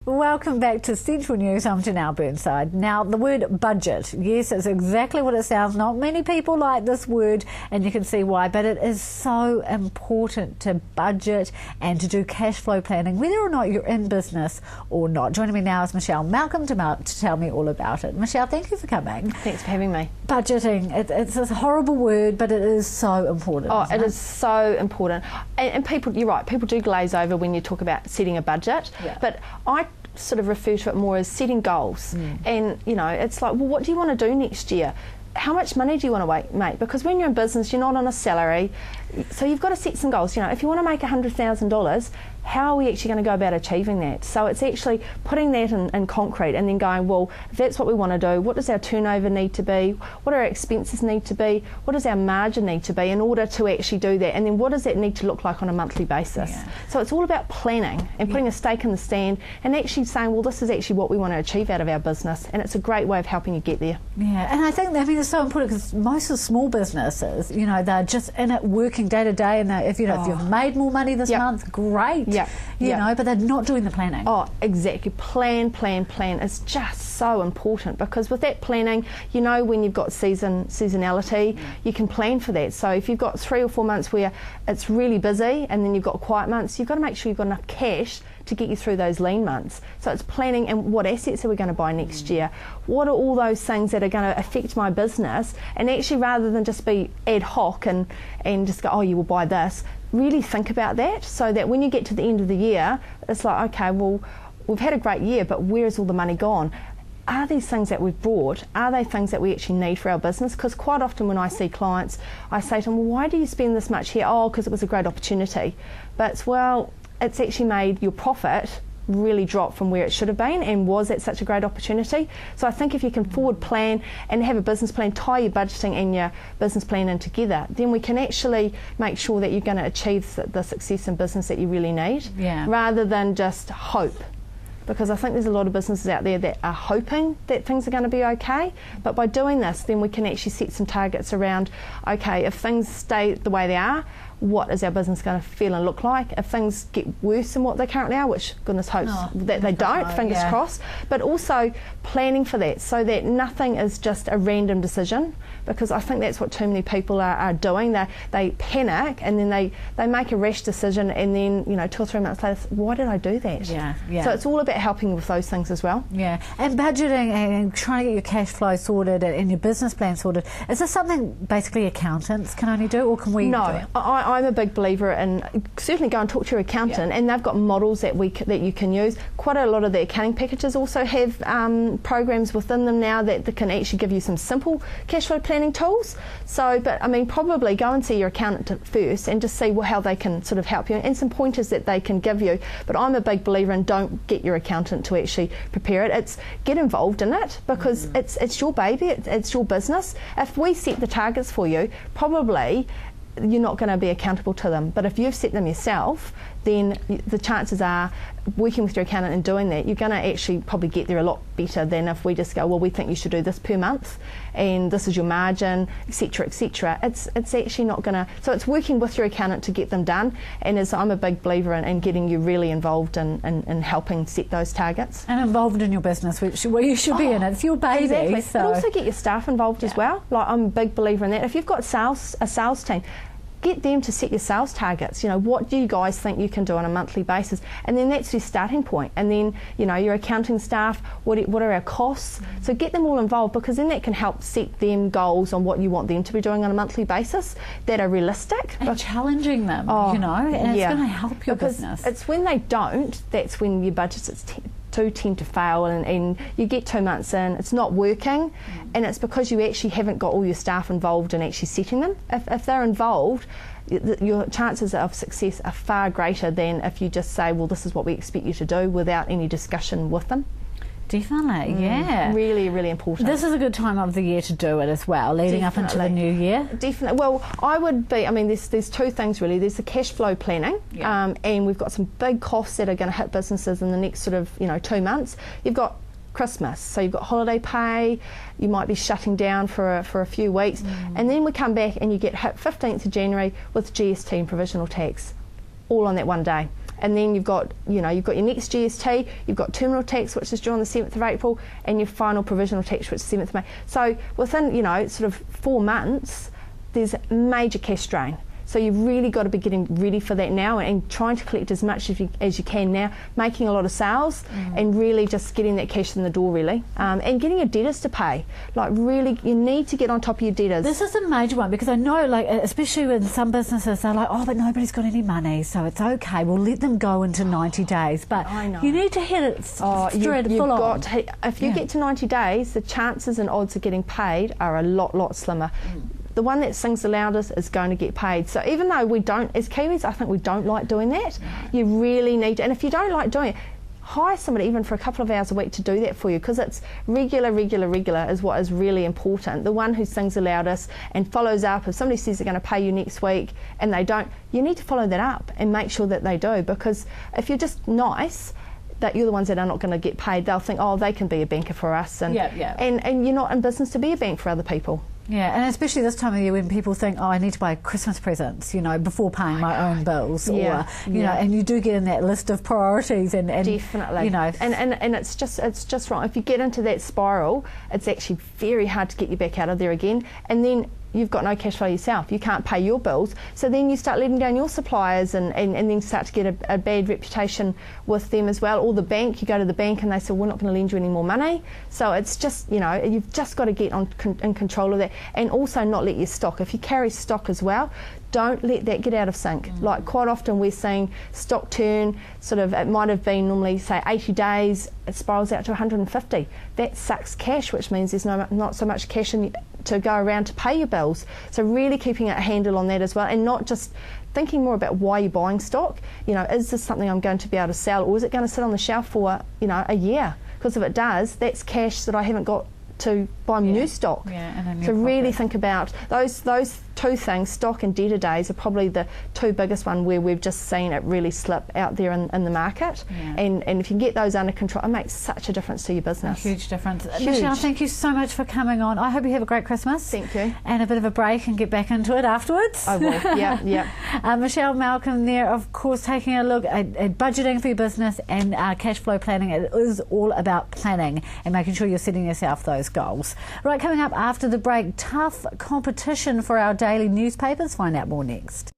Welcome back to Central News. I'm Janelle Burnside. Now, the word budget, yes, it's exactly what it sounds. Not many people like this word, and you can see why, but it is so important to budget and to do cash flow planning, whether or not you're in business or not. Joining me now is Michelle Malcolm to tell me all about it. Michelle, thank you for coming. Thanks for having me. Budgeting, it's a horrible word, but it is so important. Oh, it is so important. And people, you're right, people do glaze over when you talk about setting a budget, but I sort of refer to it more as setting goals. And, you know, it's like, well, what do you want to do next year? How much money do you want to make? Because when you're in business, you're not on a salary, so you've got to set some goals. You know, if you want to make $100,000, how are we actually going to go about achieving that? So it's actually putting that in concrete and then going, well, if that's what we want to do, what does our turnover need to be? What do our expenses need to be? What does our margin need to be in order to actually do that? And then what does that need to look like on a monthly basis? So it's all about planning and putting a stake in the sand and actually saying, well, this is actually what we want to achieve out of our business. And it's a great way of helping you get there. Yeah, and I think, it's so important because most of the small businesses, you know, they're just in it working day to day, and if you've made more money this month, great. You know, but they're not doing the planning. Oh, exactly. Plan. It's just so important because with that planning, you know, when you've got seasonality, you can plan for that. So if you've got 3 or 4 months where it's really busy and then you've got quiet months, you've got to make sure you've got enough cash to get you through those lean months. So it's planning and what assets are we going to buy next year? What are all those things that are going to affect my business? And actually, rather than just be ad hoc and just go, oh, you will buy this, really think about that so that when you get to the end of the year, it's like, okay, well, we've had a great year, but where's all the money gone? Are these things that we've bought, are they things that we actually need for our business? Because quite often when I see clients, I say to them, well, why do you spend this much here? Oh, because it was a great opportunity. But, well, it's actually made your profit really drop from where it should have been, and was it such a great opportunity? So I think if you can forward plan and have a business plan, tie your budgeting and your business plan in together, then we can actually make sure that you're going to achieve the success in business that you really need, rather than just hope. Because I think there's a lot of businesses out there that are hoping that things are going to be okay, but by doing this, then we can actually set some targets around, okay, if things stay the way they are, what is our business going to feel and look like? If things get worse than what they currently are, which goodness hopes that they don't, fingers crossed, but also planning for that so that nothing is just a random decision, because I think that's what too many people are doing. They panic and then they make a rash decision, and then, you know, 2 or 3 months later, why did I do that? So it's all about helping with those things as well. And budgeting and trying to get your cash flow sorted and your business plan sorted. Is this something basically accountants can only do, or can we do it? I'm a big believer in certainly go and talk to your accountant, and they've got models that you can use. Quite a lot of the accounting packages also have programs within them now that can actually give you some simple cash flow planning tools. So, but I mean, probably go and see your accountant first and just see how they can sort of help you, and some pointers that they can give you. But I'm a big believer in don't get your accountant to actually prepare it. It's get involved in it, because it's your baby, it's your business. If we set the targets for you, probably you're not going to be accountable to them. But if you've set them yourself, then the chances are, working with your accountant and doing that, you're going to actually probably get there a lot better than if we just go, well, we think you should do this per month, and this is your margin, etc., etc. It's actually not going to. So it's working with your accountant to get them done, and I'm a big believer in getting you really involved in helping set those targets. And involved in your business, where you should be in it. It's your baby. Exactly. So. But also get your staff involved as well. Like, I'm a big believer in that. If you've got a sales team, get them to set your sales targets. You know, what do you guys think you can do on a monthly basis? And then that's your starting point. And then, you know, your accounting staff, what are our costs? So get them all involved, because then that can help set them goals on what you want them to be doing on a monthly basis that are realistic. And challenging them, you know, and it's going to help your business. It's when they don't, that's when your budgets tend to fail, and you get 2 months in, it's not working, and it's because you actually haven't got all your staff involved in actually setting them. If they're involved, your chances of success are far greater than if you just say, well, this is what we expect you to do, without any discussion with them. Definitely, Really, really important. This is a good time of the year to do it as well, leading up into the new year. Definitely. Well, I would be, I mean, there's 2 things really. There's the cash flow planning, and we've got some big costs that are going to hit businesses in the next sort of, 2 months. You've got Christmas, so you've got holiday pay, you might be shutting down for a few weeks, and then we come back and you get hit 15th of January with GST and provisional tax, all on that one day. And then you've got your next GST, you've got terminal tax, which is due on the 7th of April, and your final provisional tax, which is 7th of May. So within, sort of 4 months, there's major cash drain. So you've really got to be getting ready for that now and trying to collect as much as you can now, making a lot of sales and really just getting that cash in the door really, and getting your debtors to pay. Like really, you need to get on top of your debtors. This is a major one because I know, like, especially with some businesses, they're like, oh, but nobody's got any money, so it's okay. We'll let them go into 90 days. But I know. you need to hit it straight you've full on. got to, if you get to 90 days, the chances and odds of getting paid are a lot slimmer. The one that sings the loudest is going to get paid. So even though we don't, as Kiwis, I think we don't like doing that, you really need to, and if you don't like doing it, hire somebody even for a couple of hours a week to do that for you, because it's regular is what is really important. The one who sings the loudest and follows up. If somebody says they're going to pay you next week and they don't, you need to follow that up and make sure that they do, because if you're just nice, that you're the ones that are not going to get paid, they'll think, oh, they can be a banker for us, and you're not in business to be a bank for other people. Yeah, and especially this time of year when people think, oh, I need to buy Christmas presents, before paying my own bills, or and you do get in that list of priorities, and definitely, and it's just wrong. If you get into that spiral, it's actually very hard to get you back out of there again, and then you've got no cash flow yourself. You can't pay your bills, so then you start letting down your suppliers, and then start to get a bad reputation with them as well. Or the bank, you go to the bank and they say, we're not going to lend you any more money. So it's just, you've just got to get in control of that, and also not let your stock. If you carry stock as well, don't let that get out of sync. Like quite often we're seeing stock turn, sort of, it might have been normally say 80 days, it spirals out to 150. That sucks cash, which means there's not so much cash to go around to pay your bills. So really keeping a handle on that as well, and not just thinking more about why you're buying stock. Is this something I'm going to be able to sell, or is it going to sit on the shelf for a year? Because if it does, that's cash that I haven't got to buy new stock. So really think about those two things. Stock and debtor days are probably the two biggest one where we've just seen it really slip out there in the market. And if you can get those under control, it makes such a difference to your business. A huge difference. Michelle, thank you so much for coming on. I hope you have a great Christmas. Thank you. And a bit of a break and get back into it afterwards. I will. Yeah. Michelle Malcolm there, of course, taking a look at budgeting for your business and cash flow planning. It is all about planning and making sure you're setting yourself those goals. Right, coming up after the break, tough competition for our daily newspapers. Find out more next.